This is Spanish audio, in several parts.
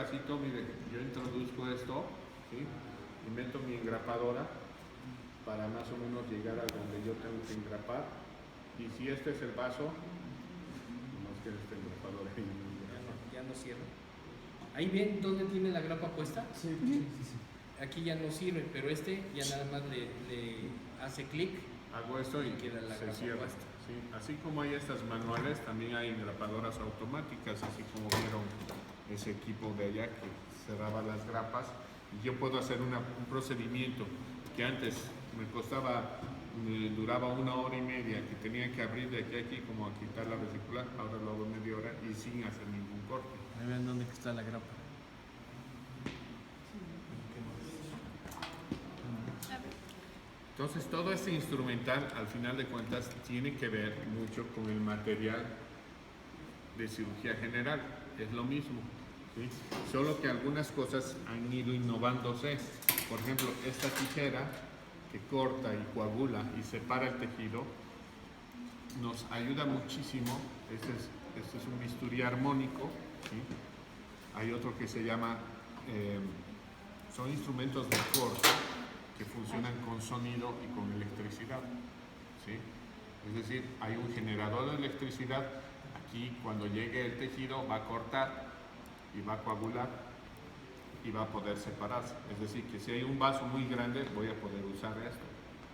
casito, mire, yo introduzco esto, ¿sí? Y meto mi engrapadora para más o menos llegar a donde yo tengo que engrapar. Y si este es el vaso, más que este engrapador ya no cierra. Ahí ven dónde tiene la grapa puesta. Sí. Aquí ya no sirve, pero este ya nada más le hace clic. Hago esto y queda la se grapa cierra. puesta. Sí. Así como hay estas manuales, también hay engrapadoras automáticas, así como vieron ese equipo de allá que cerraba las grapas. Y yo puedo hacer un procedimiento que antes me duraba 1 hora y media, que tenía que abrir de aquí a aquí como a quitar la vesícula, ahora lo hago en media hora y sin hacer ningún corte. Ahí ven dónde está la grapa. Entonces todo este instrumental al final de cuentas tiene que ver mucho con el material de cirugía general, es lo mismo, ¿sí? Solo que algunas cosas han ido innovándose. Por ejemplo, esta tijera que corta y coagula y separa el tejido nos ayuda muchísimo. Este es un bisturí armónico, ¿sí? Hay otro que se llama, son instrumentos de corte que funcionan con sonido y con electricidad, ¿sí? Es decir, hay un generador de electricidad. Aquí cuando llegue el tejido va a cortar y va a coagular y va a poder separarse. Es decir, que si hay un vaso muy grande voy a poder usar esto.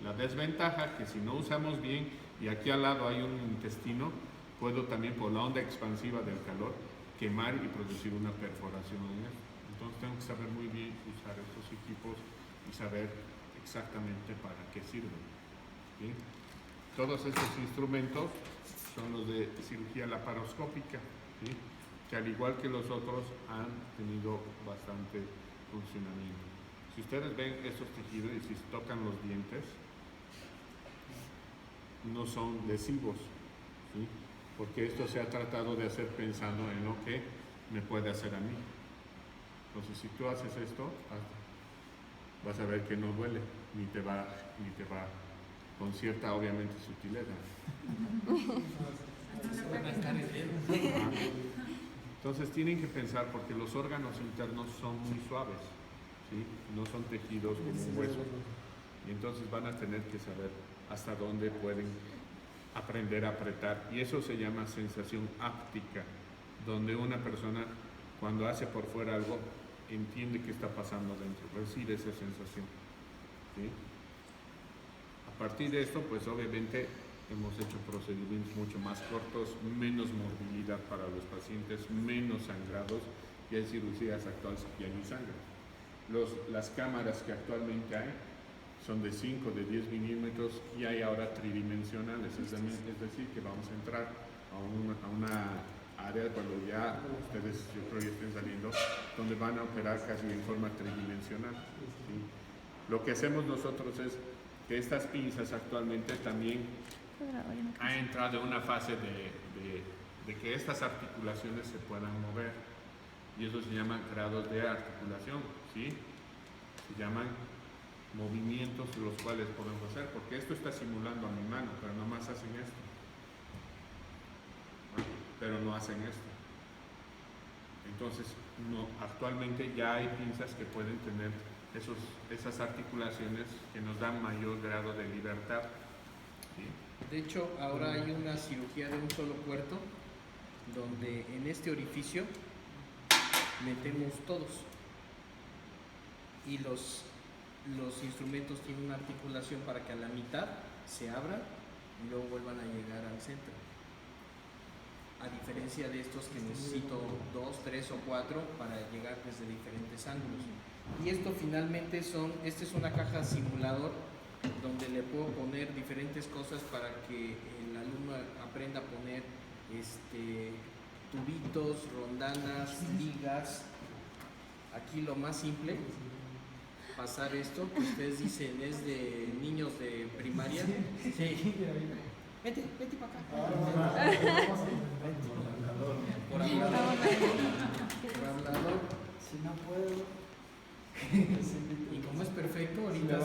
La desventaja que si no usamos bien y aquí al lado hay un intestino, puedo también por la onda expansiva del calor quemar y producir una perforación en esto. Entonces tengo que saber muy bien usar estos equipos y saber exactamente para qué sirven, ¿sí? Todos estos instrumentos son los de cirugía laparoscópica, ¿sí? Que al igual que los otros han tenido bastante funcionamiento. Si ustedes ven estos tejidos y si tocan los dientes, no son lesivos, ¿sí? Porque esto se ha tratado de hacer pensando en lo que me puede hacer a mí. Entonces si tú haces esto, vas a ver que no duele, ni te va con cierta, obviamente, sutileza. Entonces tienen que pensar, porque los órganos internos son muy suaves, ¿sí? No son tejidos como un hueso. Y entonces van a tener que saber hasta dónde pueden aprender a apretar. Y eso se llama sensación áptica, donde una persona, cuando hace por fuera algo, entiende qué está pasando dentro, recibe esa sensación, ¿sí? A partir de esto, pues obviamente hemos hecho procedimientos mucho más cortos, menos morbilidad para los pacientes, menos sangrados, y hay cirugías actuales que ya ni sangran. Las cámaras que actualmente hay son de 5, de 10 milímetros y hay ahora tridimensionales, es decir, que vamos a entrar a una área cuando ya ustedes, yo creo, ya estén saliendo, donde van a operar casi en forma tridimensional, ¿sí? Lo que hacemos nosotros es que estas pinzas actualmente también ha entrado en una fase de que estas articulaciones se puedan mover, y eso se llama grados de articulación, ¿sí? Se llaman movimientos los cuales podemos hacer, porque esto está simulando a mi mano, pero nomás hacen esto, pero no hacen esto. Entonces, no, actualmente ya hay pinzas que pueden tener esas articulaciones que nos dan mayor grado de libertad, ¿sí? De hecho, ahora hay una cirugía de un solo puerto, donde en este orificio metemos todos, y los instrumentos tienen una articulación para que a la mitad se abran y luego vuelvan a llegar al centro. A diferencia de estos que necesito 2, 3 o 4 para llegar desde diferentes ángulos. Y esto finalmente esta es una caja simulador donde le puedo poner diferentes cosas para que el alumno aprenda a poner tubitos, rondanas, ligas. Aquí lo más simple, pasar esto, que ustedes dicen es de niños de primaria. Sí. Vete para acá. Por hablador. Si no puedo. Y como es perfecto, ahorita